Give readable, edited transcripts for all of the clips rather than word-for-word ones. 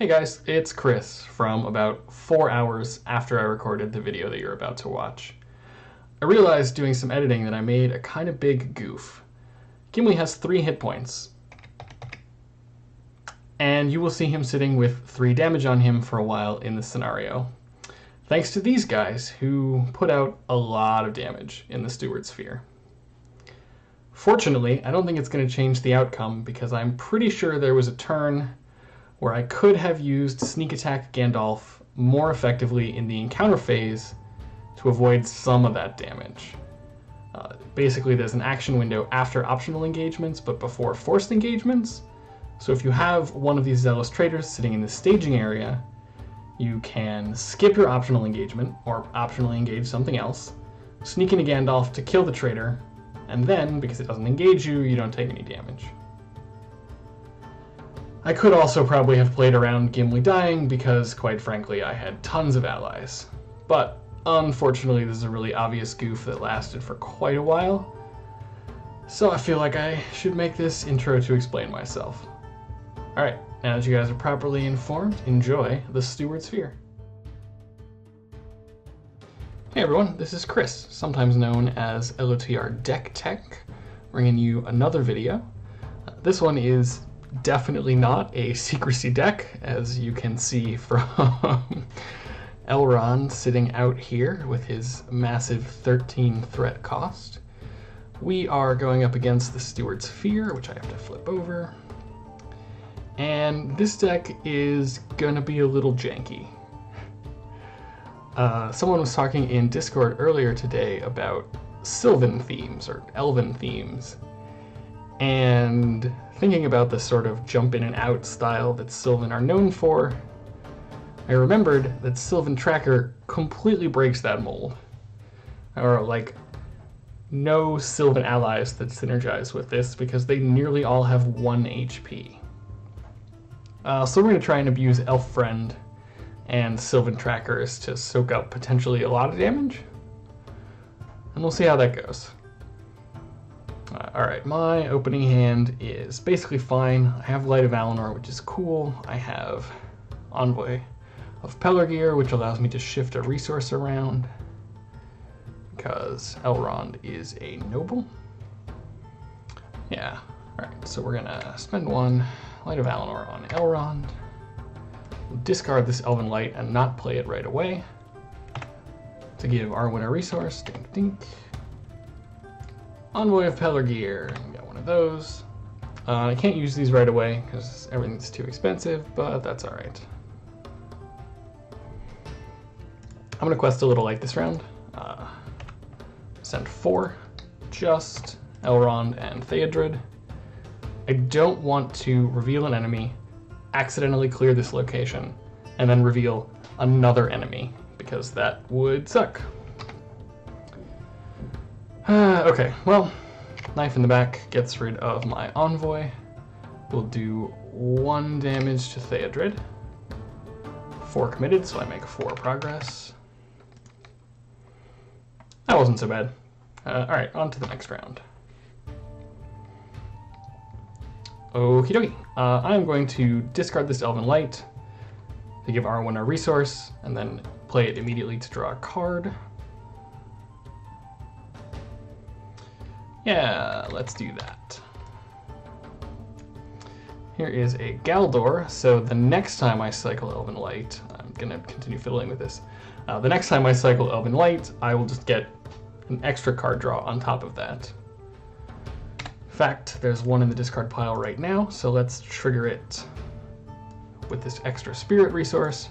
Hey guys, it's Chris from about 4 hours after I recorded the video that you're about to watch. I realized doing some editing that I made a kind of big goof. Gimli has 3 hit points, and you will see him sitting with 3 damage on him for a while in this scenario. Thanks to these guys who put out a lot of damage in the Steward sphere. Fortunately, I don't think it's going to change the outcome because I'm pretty sure there was a turn where I could have used Sneak Attack Gandalf more effectively in the encounter phase to avoid some of that damage. Basically, there's an action window after optional engagements, but before forced engagements. So if you have one of these Zealous Traitors sitting in the staging area, you can skip your optional engagement, or optionally engage something else, sneak into Gandalf to kill the traitor, and then, because it doesn't engage you, you don't take any damage. I could also probably have played around Gimli dying because, quite frankly, I had tons of allies. But, unfortunately, this is a really obvious goof that lasted for quite a while, so I feel like I should make this intro to explain myself. Alright, now that you guys are properly informed, enjoy the Steward Sphere. Hey everyone, this is Chris, sometimes known as LOTR Deck Tech, bringing you another video. This one is definitely not a secrecy deck, as you can see from Elrond sitting out here with his massive 13 threat cost. We are going up against the Steward Sphere, which I have to flip over. And this deck is gonna be a little janky. Someone was talking in Discord earlier today about Silvan themes, or Elven themes. And thinking about the sort of jump in and out style that Silvan are known for, I remembered that Silvan Tracker completely breaks that mold. Or like, no Silvan allies that synergize with this because they nearly all have 1 HP. So we're going to try and abuse Elf Friend and Silvan Trackers to soak up potentially a lot of damage. And we'll see how that goes. Alright, my opening hand is basically fine. I have Light of Valinor, which is cool. I have Envoy of Pelargir, which allows me to shift a resource around because Elrond is a noble. Yeah, alright, so we're gonna spend 1 Light of Valinor on Elrond. We'll discard this Elven Light and not play it right away to give Arwen a resource. Dink dink. Envoy of Pelargir, got one of those. I can't use these right away because everything's too expensive, but that's alright. I'm going to quest a little light this round. Send 4, just Elrond and Theodred. I don't want to reveal an enemy, accidentally clear this location, and then reveal another enemy, because that would suck. Okay, well, knife in the back gets rid of my Envoy. We'll do 1 damage to Theodred. 4 committed, so I make 4 progress. That wasn't so bad. Alright, on to the next round. Okie dokie. I'm going to discard this Elven Light to give Arwen a resource, and then play it immediately to draw a card. Yeah, let's do that. Here is a Galdor, so the next time I cycle Elven Light, I'm going to continue fiddling with this. The next time I cycle Elven Light, I will just get an extra card draw on top of that. In fact, there's 1 in the discard pile right now, so let's trigger it with this extra spirit resource.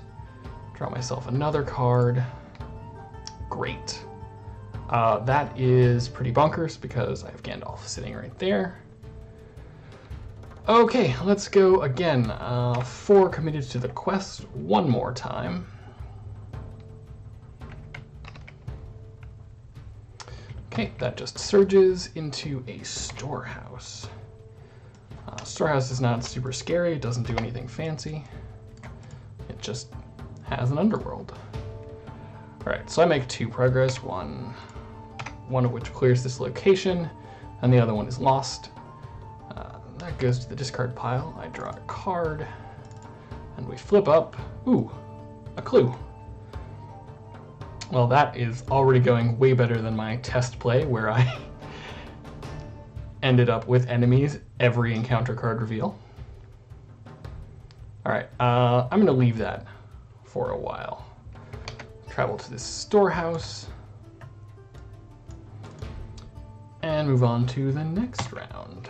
Draw myself another card. Great. That is pretty bonkers because I have Gandalf sitting right there. Okay, let's go again. 4 committed to the quest 1 more time. Okay, that just surges into a storehouse. Storehouse is not super scary, it doesn't do anything fancy. It just has an underworld. Alright, so I make 2 progress, one of which clears this location, and the other one is lost. That goes to the discard pile. I draw a card, and we flip up, ooh, a clue. Well, that is already going way better than my test play where I ended up with enemies every encounter card reveal. All right, I'm gonna leave that for a while. Travel to this storehouse and move on to the next round.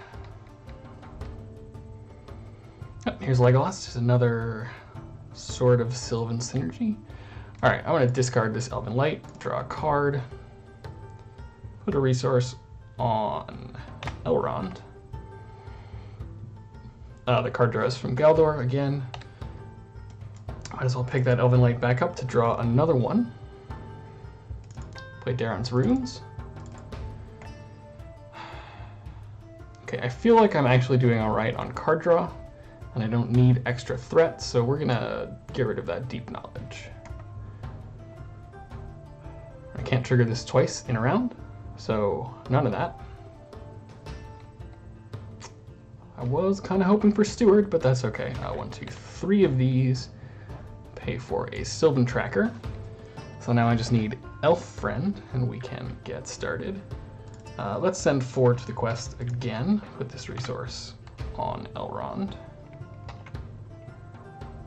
Oh, here's Legolas, just another sort of Silvan synergy. All right, I'm gonna discard this Elven Light, draw a card, put a resource on Elrond. The card draw is from Galdor again. Might as well pick that Elven Light back up to draw another one. Play Daron's Runes. Okay, I feel like I'm actually doing all right on card draw, and I don't need extra threats, so we're gonna get rid of that Deep Knowledge. I can't trigger this twice in a round, so none of that. I was kind of hoping for Steward, but that's okay. 1, 2, 3 of these pay for a Silvan Tracker. So now I just need Elf Friend, and we can get started. Let's send 4 to the quest again with this resource on Elrond.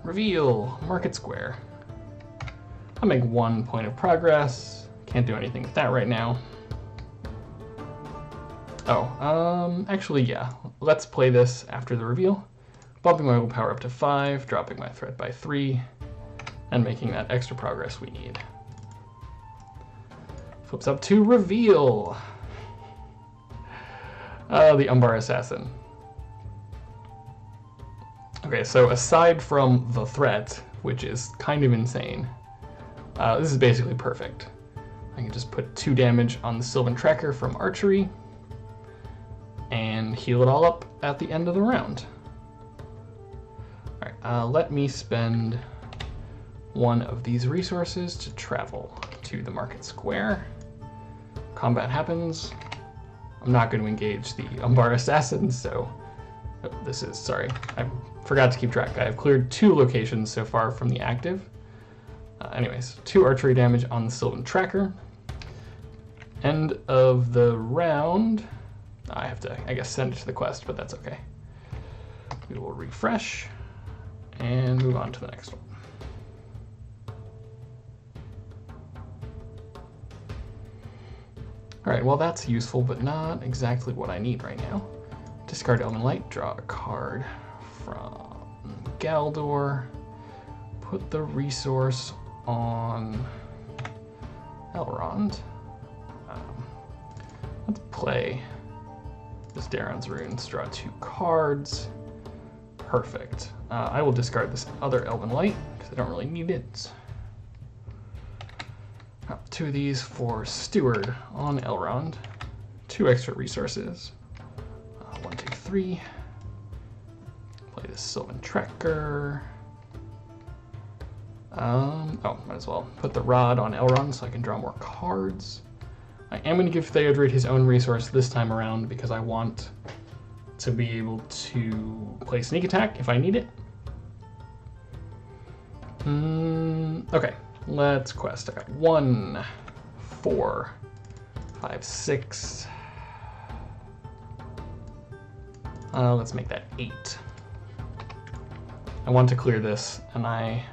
Reveal Market Square. I'll make 1 point of progress. Can't do anything with that right now. Oh, actually, yeah. Let's play this after the reveal. Bumping my willpower up to 5, dropping my threat by 3, and making that extra progress we need. Flips up to reveal. The Umbar Assassin. Okay, so aside from the threat, which is kind of insane, this is basically perfect. I can just put 2 damage on the Silvan Tracker from archery, and heal it all up at the end of the round. All right, let me spend 1 of these resources to travel to the Market Square. Combat happens. I'm not going to engage the Umbar Assassins, so this is, sorry, I forgot to keep track. I have cleared 2 locations so far from the active. Anyways, 2 archery damage on the Silvan Tracker. End of the round. I have to, I guess, send it to the quest, but that's okay. We will refresh and move on to the next one. All right, well, that's useful, but not exactly what I need right now. Discard Elven Light, draw a card from Galdor, put the resource on Elrond. Let's play this Daron's Runes, draw 2 cards. Perfect. I will discard this other Elven Light because I don't really need it. 2 of these for Steward on Elrond. 2 extra resources. 1, 2, 3. Play this Silvan Tracker. Oh, might as well put the Rod on Elrond so I can draw more cards. I am going to give Theodred his own resource this time around because I want to be able to play Sneak Attack if I need it. Okay, let's quest. I got 1, 4, 5, 6. Let's make that 8. I want to clear this, and I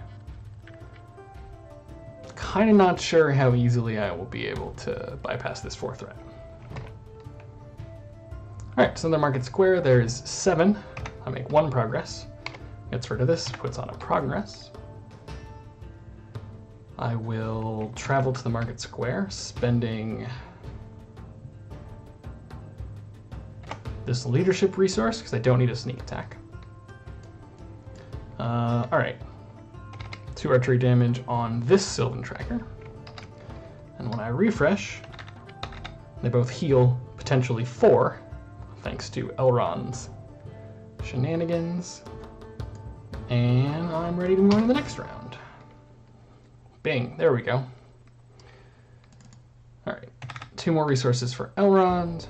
kind of not sure how easily I will be able to bypass this 4th threat. All right, so in the Market Square, there's 7. I make 1 progress. Gets rid of this, puts on a progress. I will travel to the Market Square, spending this leadership resource because I don't need a sneak attack. All right. 2 archery damage on this Silvan Tracker. And when I refresh, they both heal potentially 4, thanks to Elrond's shenanigans. And I'm ready to move on to the next round. Bing, there we go. All right, 2 more resources for Elrond.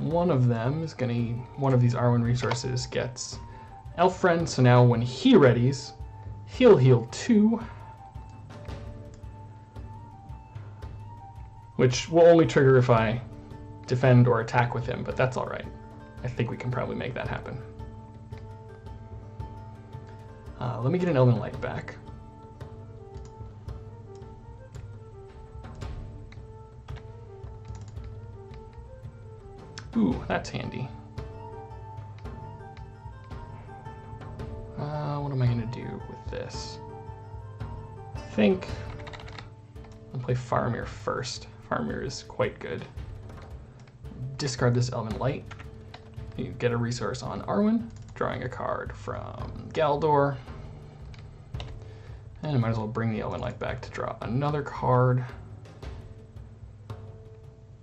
one of them is gonna, one of these Arwen resources gets Elrond, so now when he readies, he'll heal 2. Which will only trigger if I defend or attack with him, but that's alright. I think we can probably make that happen. Let me get an Elven Light back. Ooh, that's handy. What am I going to do with this? I think I'll play Faramir first. Faramir is quite good. Discard this Elven Light. You get a resource on Arwen, drawing a card from Galdor. And I might as well bring the Elven Light back to draw another card.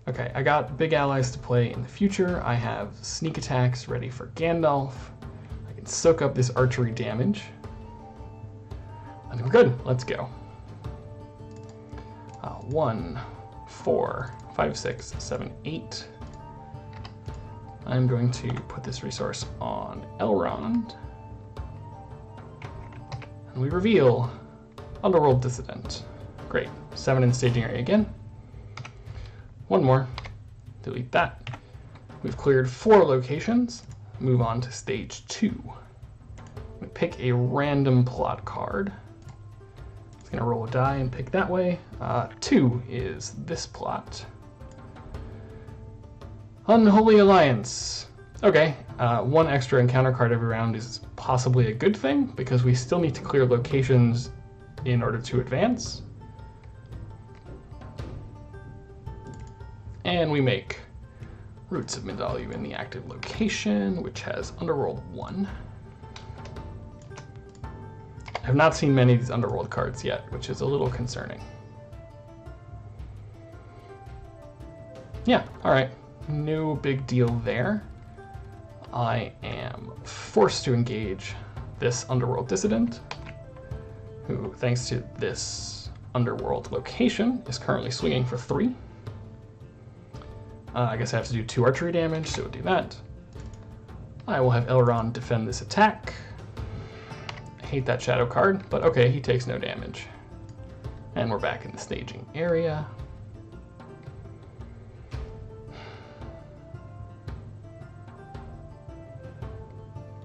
Okay, I got big allies to play in the future. I have sneak attacks ready for Gandalf. I can soak up this archery damage. I think we're good. Let's go. 1, 4, 5, 6, 7, 8. I'm going to put this resource on Elrond. And we reveal Underworld Dissident. Great. 7 in staging area again. 1 more. Delete that. We've cleared 4 locations. Move on to stage 2. We pick a random plot card. It's going to roll a die and pick that way. 2 is this plot. Unholy Alliance. Okay, 1 extra encounter card every round is possibly a good thing because we still need to clear locations in order to advance. And we make Roots of Mindalu in the active location, which has Underworld 1. I have not seen many of these Underworld cards yet, which is a little concerning. Yeah, alright. No big deal there. I am forced to engage this Underworld Dissident, who, thanks to this Underworld location, is currently swinging for 3. I guess I have to do 2 archery damage, so we'll do that. I will have Elrond defend this attack. I hate that shadow card, but okay, he takes no damage. And we're back in the staging area.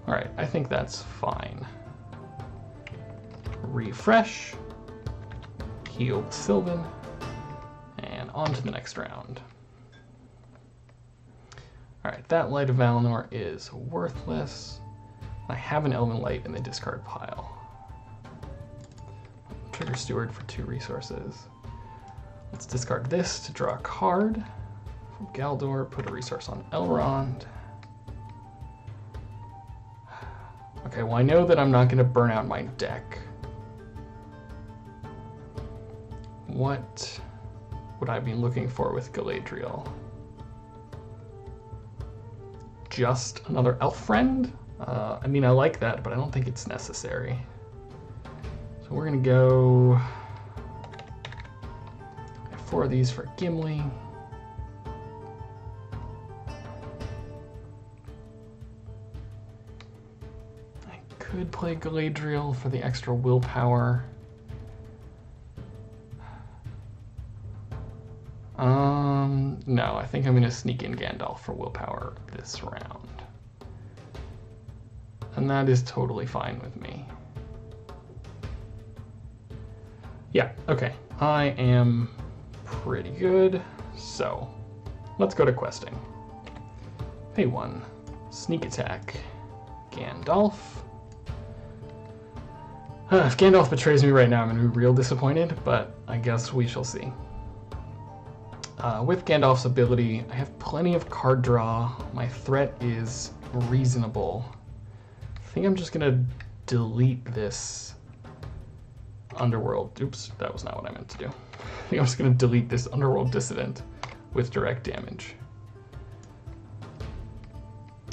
Alright, I think that's fine. Refresh. Healed Silvan. And on to the next round. Alright, that Light of Valinor is worthless. I have an Elven Light in the discard pile. Trigger Steward for 2 resources. Let's discard this to draw a card from Galdor, put a resource on Elrond. Okay, well I know that I'm not going to burn out my deck. What would I be looking for with Galadriel? Just another Elrond? I mean, I like that, but I don't think it's necessary. So we're going to go 4 of these for Gimli. I could play Galadriel for the extra willpower. No, I think I'm going to sneak in Gandalf for willpower this round. And that is totally fine with me. Yeah, okay. I am pretty good. So, let's go to questing. Pay 1. Sneak attack. Gandalf. If Gandalf betrays me right now, I'm going to be real disappointed, but I guess we shall see. With Gandalf's ability, I have plenty of card draw. My threat is reasonable. I think I'm just going to delete this Underworld. Oops, that was not what I meant to do. I think I'm just going to delete this Underworld Dissident with direct damage.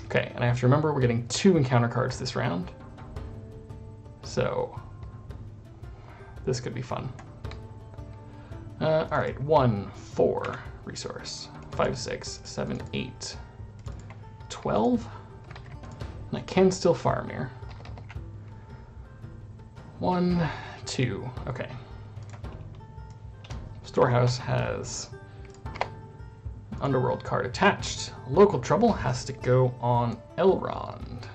Okay, and I have to remember we're getting 2 encounter cards this round. So, this could be fun. Alright, 1, 4 resource. 5, 6, 7, 8. 12. And I can still farm here. 1, 2, okay. Storehouse has Underworld card attached. Local trouble has to go on Elrond,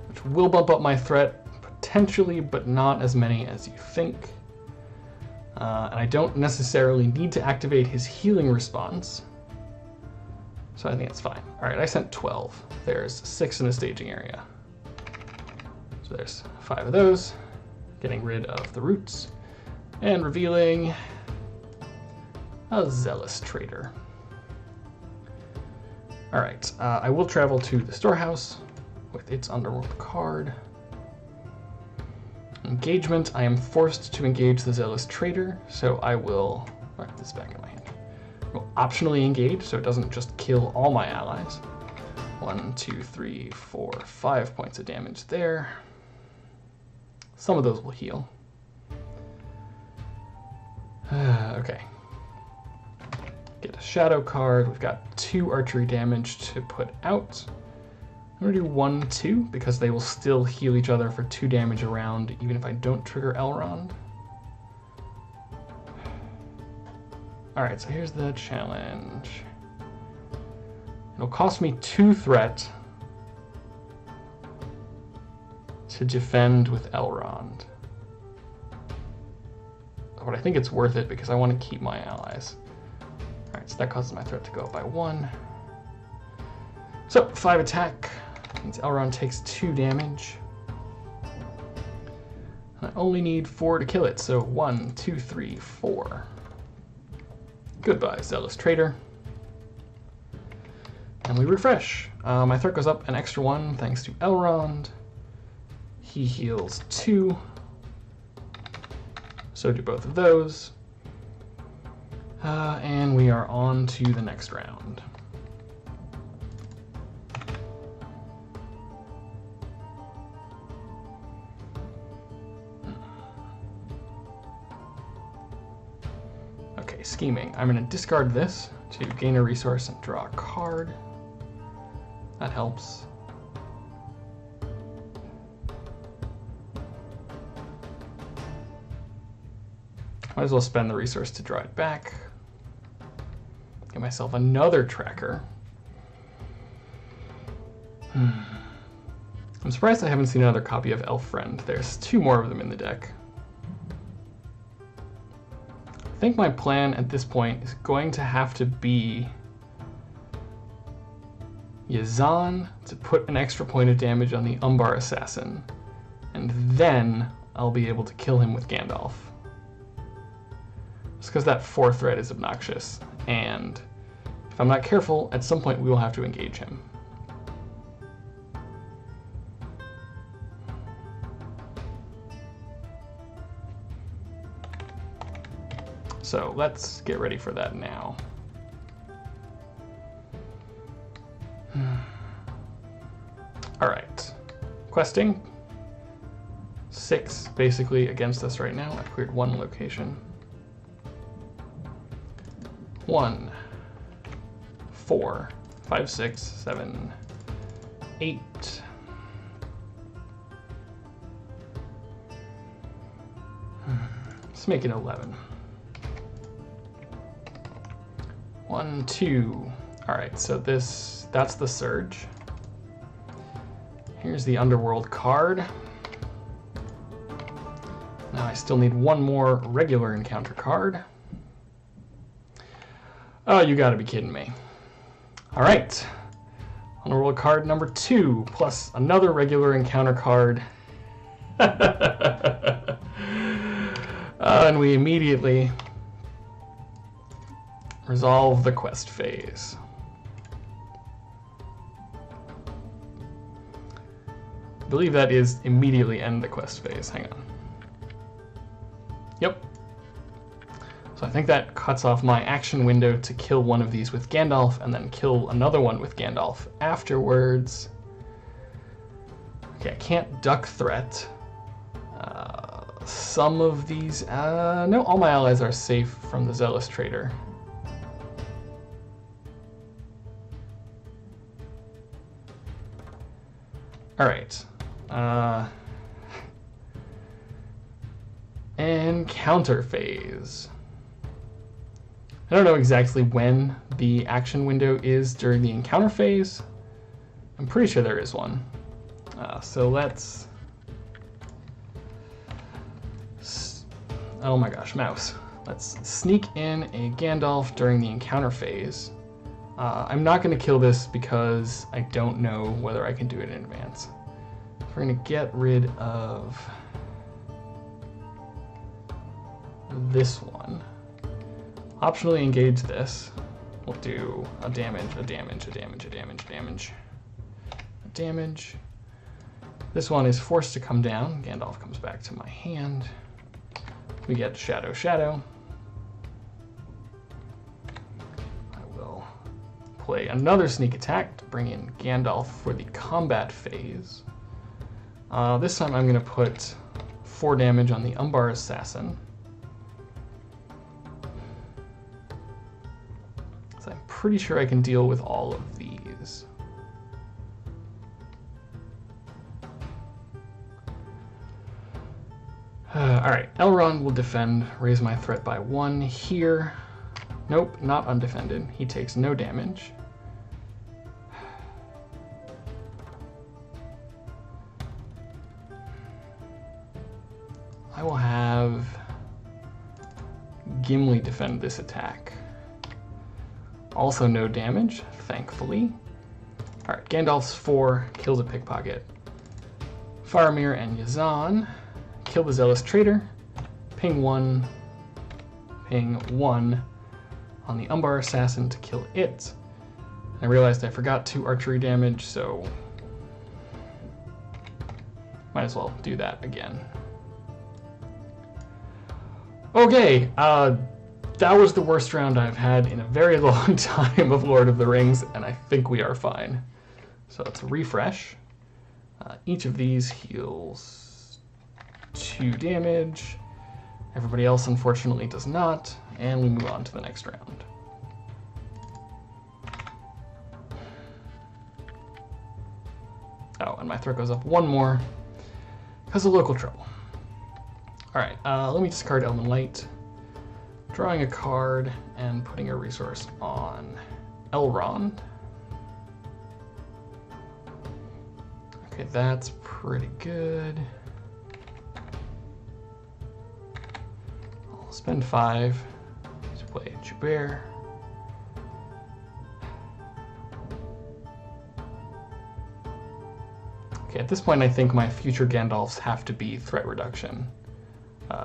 which will bump up my threat potentially, but not as many as you think. And I don't necessarily need to activate his healing response, so I think it's fine. All right, I sent 12. There's 6 in the staging area. So there's 5 of those, getting rid of the roots, and revealing a Zealous Trader. All right, I will travel to the storehouse with its Underworld card. Engagement, I am forced to engage the Zealous Trader, so I will, this is back in my hand. I will optionally engage, so it doesn't just kill all my allies. 1, 2, 3, 4, 5 points of damage there. Some of those will heal. Okay. Get a shadow card. We've got 2 archery damage to put out. I'm gonna do 1, 2 because they will still heal each other for 2 damage around, even if I don't trigger Elrond. All right, so here's the challenge. It'll cost me 2 threat to defend with Elrond. But I think it's worth it because I want to keep my allies. All right, so that causes my threat to go up by 1. So 5 attack means Elrond takes 2 damage. And I only need 4 to kill it, so 1, 2, 3, 4. Goodbye, Zealous Trader. And we refresh. My threat goes up an extra 1 thanks to Elrond. He heals 2. So do both of those. And we are on to the next round. Okay, scheming. I'm going to discard this to gain a resource and draw a card. That helps. Might as well spend the resource to draw it back. Get myself another tracker. I'm surprised I haven't seen another copy of Elrond. There's 2 more of them in the deck. I think my plan at this point is going to have to be Yazan to put an extra point of damage on the Umbar Assassin, and then I'll be able to kill him with Gandalf. Just because that 4th threat is obnoxious, and if I'm not careful, at some point we will have to engage him. So let's get ready for that now. All right, questing. 6 basically against us right now. I've cleared 1 location. 1, 4, 5, 6, 7, 8. Let's make it 11. 1, 2. All right, so that's the Surge. Here's the Underworld card. Now I still need 1 more regular encounter card. Oh, you gotta be kidding me. All right, Underworld card number 2, plus another regular encounter card. And we immediately resolve the quest phase. I believe that is immediately end the quest phase. Hang on. Yep. So I think that cuts off my action window to kill one of these with Gandalf and then kill another one with Gandalf afterwards. Okay, I can't duck threat. Some of these, no, all my allies are safe from the Zealous Trader. Alright. Encounter phase. I don't know exactly when the action window is during the encounter phase. I'm pretty sure there is one. So let's... Oh my gosh, mouse. Let's sneak in a Gandalf during the encounter phase. I'm not going to kill this because I don't know whether I can do it in advance. We're going to get rid of this one. Optionally engage this. We'll do a damage, a damage, a damage, a damage, damage, a damage. This one is forced to come down. Gandalf comes back to my hand. We get shadow, shadow. I will play another sneak attack to bring in Gandalf for the combat phase. This time I'm going to put 4 damage on the Umbar Assassin. So I'm pretty sure I can deal with all of these. Alright, Elrond will defend, raise my threat by 1 here. Nope, not undefended. He takes no damage. I will have Gimli defend this attack. Also no damage, thankfully. Alright, Gandalf's 4, kills a pickpocket. Faramir and Yazan kill the Zealous Traitor. Ping 1 on the Umbar Assassin to kill it. I realized I forgot 2 archery damage, so might as well do that again. Okay, that was the worst round I've had in a very long time of Lord of the Rings, and I think we are fine. So let's refresh. Each of these heals 2 damage. Everybody else, unfortunately, does not, and we move on to the next round. Oh, and my threat goes up 1 more because of local trouble. Alright, let me discard Elven Light, drawing a card and putting a resource on Elrond. Okay, that's pretty good. I'll spend 5 to play Joubert. Okay, at this point I think my future Gandalfs have to be threat reduction.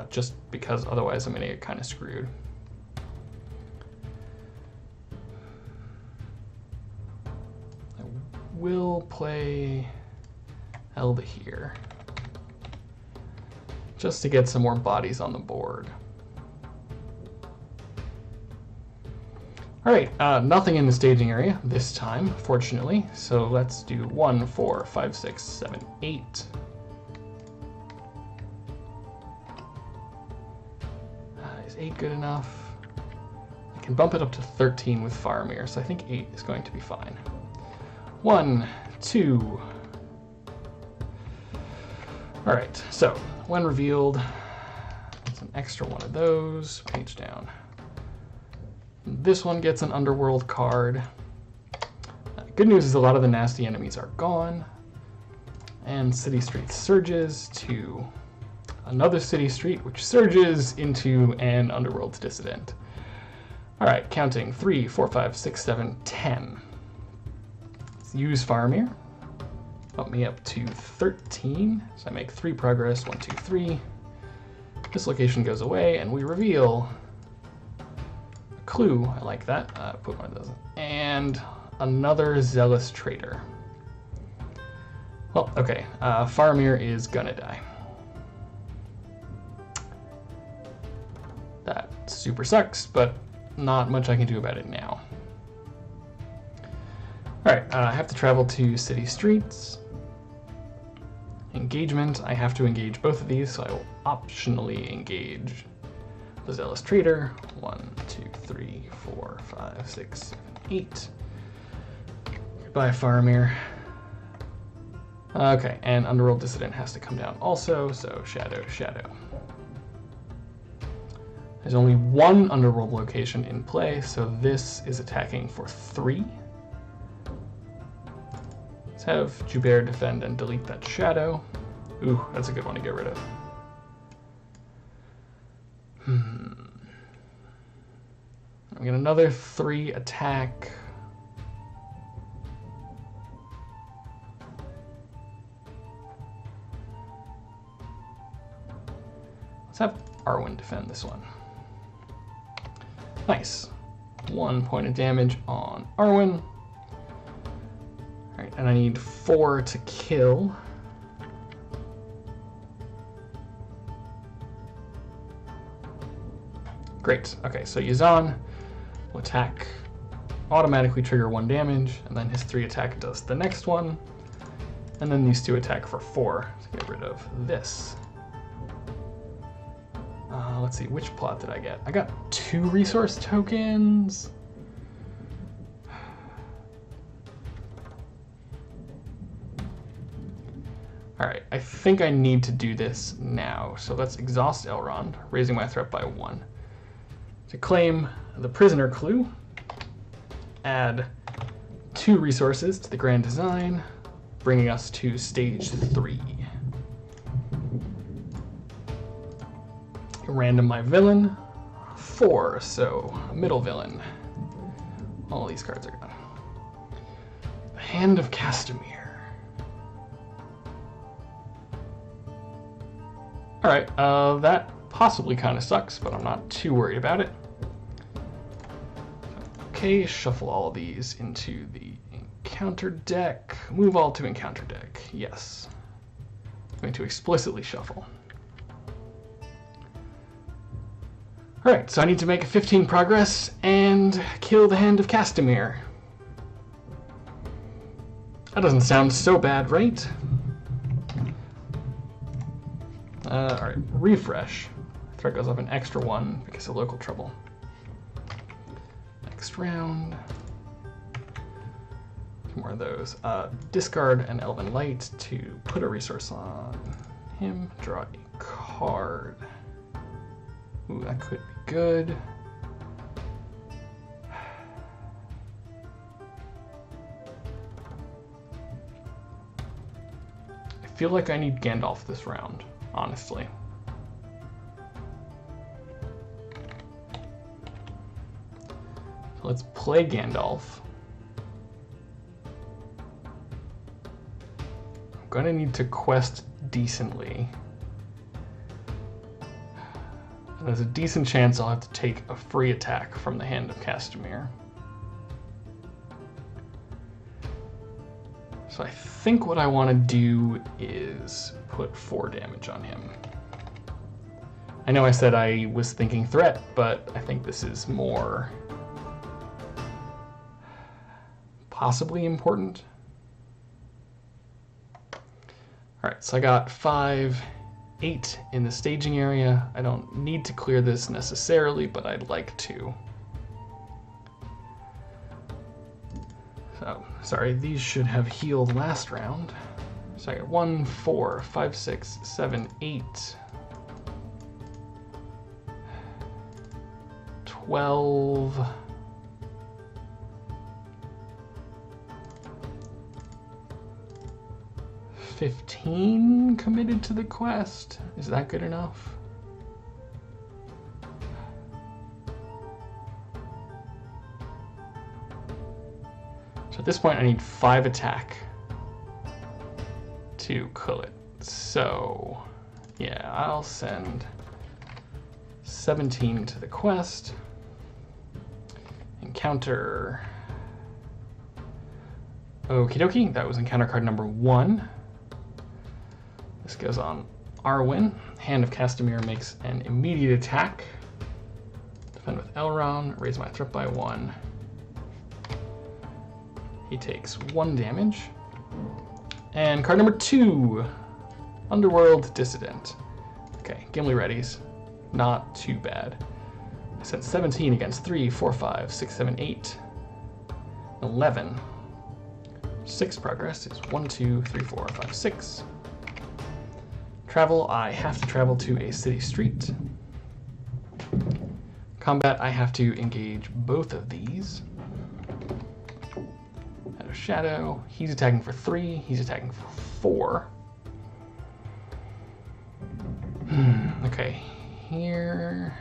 Just because otherwise I'm going to get kind of screwed. I will play Elda here, just to get some more bodies on the board. Alright, nothing in the staging area this time, fortunately, so let's do 1, 4, 5, 6, 7, 8. Is 8 good enough? I can bump it up to 13 with Faramir, so I think 8 is going to be fine. 1, 2. Alright, so when revealed, it's an extra one of those, page down. This one gets an Underworld card. Good news is a lot of the nasty enemies are gone. And City Street surges to another City Street, which surges into an Underworld Dissident. Alright, counting 3, 4, 5, 6, 7, 10. Let's use Faramir. Bump me up to 13. So I make 3 progress, 1, 2, 3. This location goes away, and we reveal a clue. I like that. Put one of those. And another Zealous Traitor. Well, okay. Faramir is gonna die. That super sucks, but not much I can do about it now. Alright, I have to travel to City Streets. Engagement, I have to engage both of these, so I will optionally engage the Zealous Traitor. 1, 2, 3, 4, 5, 6, 7, 8. Goodbye, Faramir. Okay, and Underworld Dissident has to come down also, so Shadow, Shadow. There's only one Underworld location in play, so this is attacking for 3. Let's have Joubert defend and delete that Shadow. Ooh, that's a good one to get rid of. I get another 3 attack. Let's have Arwen defend this one. Nice. 1 point of damage on Arwen. Alright, and I need 4 to kill. Great. Okay, so Yazan will attack, automatically trigger 1 damage, and then his 3 attack does the next one. And then these 2 attack for 4 to get rid of this. Let's see, which plot did I get? I got 2 resource tokens. Alright, I think I need to do this now. So let's exhaust Elrond, raising my threat by 1. To claim the prisoner clue, add 2 resources to the grand design, bringing us to stage 3. Random my villain, 4, so middle villain. All these cards are gone. The Hand of Castamere. Alright, that possibly kind of sucks, but I'm not too worried about it. Okay, shuffle all of these into the encounter deck. Move all to encounter deck, yes. I'm going to explicitly shuffle. Alright, so I need to make a 15 progress and kill the Hand of Castamere. That doesn't sound so bad, right? Alright, refresh. Threat goes up an extra 1 because of local trouble. Next round. 2 more of those. Discard an Elven Light to put a resource on him. Draw a card. Ooh, that could be good. I feel like I need Gandalf this round, honestly. So let's play Gandalf. I'm gonna need to quest decently. There's a decent chance I'll have to take a free attack from the Hand of Castamere. So I think what I want to do is put 4 damage on him. I know I said I was thinking threat, but I think this is more possibly important. Alright, so I got 5, 8 in the staging area. I don't need to clear this necessarily, but I'd like to. So, sorry, these should have healed last round. So I got 1, 4, 5, 6, 7, 8, 12, 15 committed to the quest. Is that good enough? So at this point I need 5 attack to kill it. So yeah, I'll send 17 to the quest. Encounter. Okie dokie, that was encounter card number 1. This goes on Arwen. Hand of Castamere makes an immediate attack. Defend with Elrond, raise my threat by 1. He takes 1 damage. And card number 2, Underworld Dissident. Okay, Gimli readies. Not too bad. I sent 17 against 3, 4, 5, 6, 7, 8, 11. 6 progress is 1, 2, 3, 4, 5, 6. Travel, I have to travel to a city street. Combat, I have to engage both of these. Out of Shadow, he's attacking for 3, he's attacking for 4. Okay, here...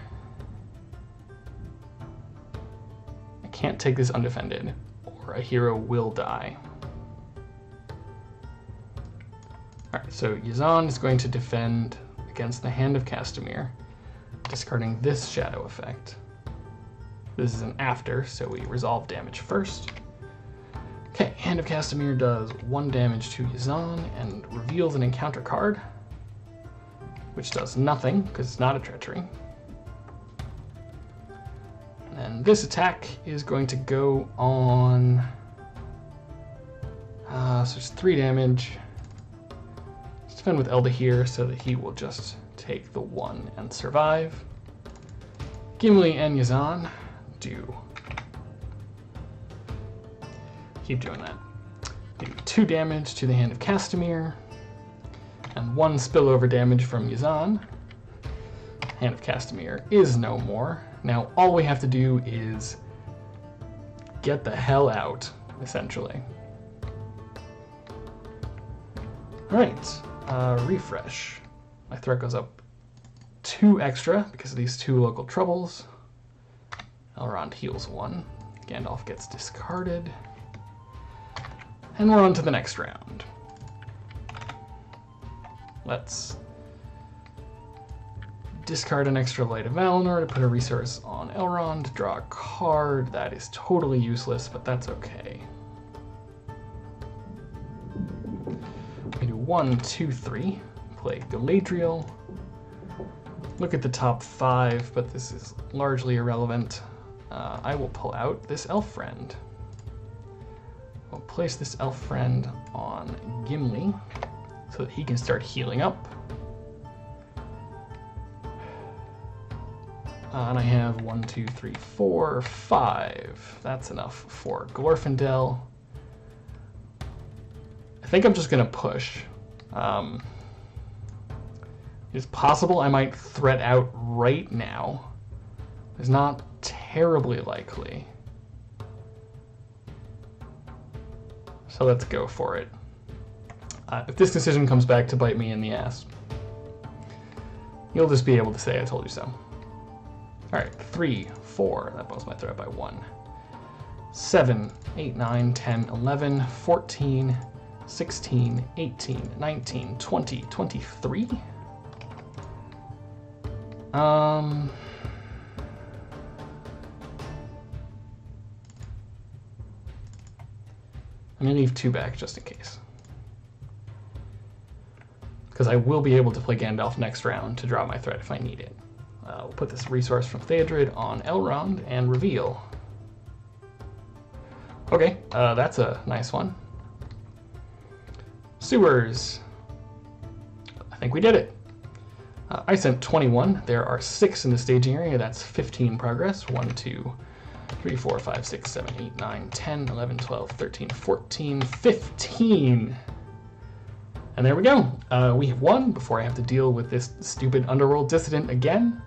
I can't take this undefended, or a hero will die. Alright, so Yazan is going to defend against the Hand of Castamir, discarding this shadow effect. This is an after, so we resolve damage first. Okay, Hand of Castamir does 1 damage to Yazan and reveals an encounter card, which does nothing, because it's not a treachery. And this attack is going to go on... so it's 3 damage. Let's defend with Elda here so that he will just take the 1 and survive. Gimli and Yazan do. Keep doing that. Do 2 damage to the Hand of Castamir, and 1 spillover damage from Yazan. Hand of Castamir is no more. Now all we have to do is get the hell out, essentially. Alright, refresh. My threat goes up 2 extra because of these 2 local troubles. Elrond heals 1. Gandalf gets discarded. And we're on to the next round. Let's discard an extra Light of Valinor to put a resource on Elrond, draw a card. That is totally useless, but that's okay. We do 1, 2, 3. Play Galadriel. Look at the top 5, but this is largely irrelevant. I will pull out this elf friend. We'll place this elf friend on Gimli so that he can start healing up. And I have 1, 2, 3, 4, 5. That's enough for Glorfindel. I think I'm just gonna push. It's possible I might threat out right now. It's not terribly likely. So let's go for it. If this decision comes back to bite me in the ass, you'll just be able to say I told you so. Alright, 3, 4, that bumps my threat by 1. 7, 8, 9, 10, 11, 14, 16, 18, 19, 20, 23? I'm gonna leave 2 back just in case. Because I will be able to play Gandalf next round to draw my threat if I need it. We'll put this resource from Theodred on Elrond and reveal. Okay, that's a nice one. Sewers. I think we did it. I sent 21. There are 6 in the staging area. That's 15 progress. 1, 2, 3, 4, 5, 6, 7, 8, 9, 10, 11, 12, 13, 14, 15. And there we go. We have won before I have to deal with this stupid underworld dissident again.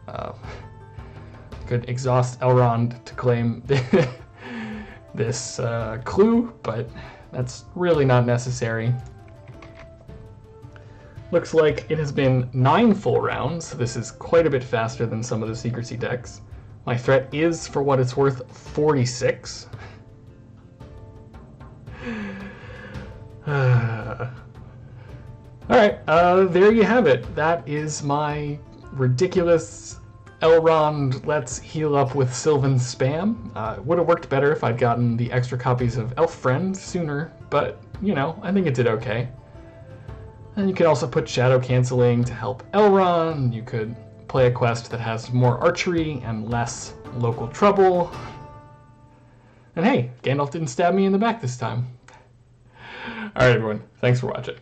Could exhaust Elrond to claim this clue, but that's really not necessary. Looks like it has been 9 full rounds, so this is quite a bit faster than some of the secrecy decks. My threat is, for what it's worth, 46. Alright, there you have it. That is my ridiculous Elrond let's heal up with Silvan spam. It would have worked better if I'd gotten the extra copies of Elf Friend sooner, but, you know, I think it did okay. And you could also put shadow canceling to help Elrond. You could play a quest that has more archery and less local trouble. And hey, Gandalf didn't stab me in the back this time. Alright everyone, thanks for watching.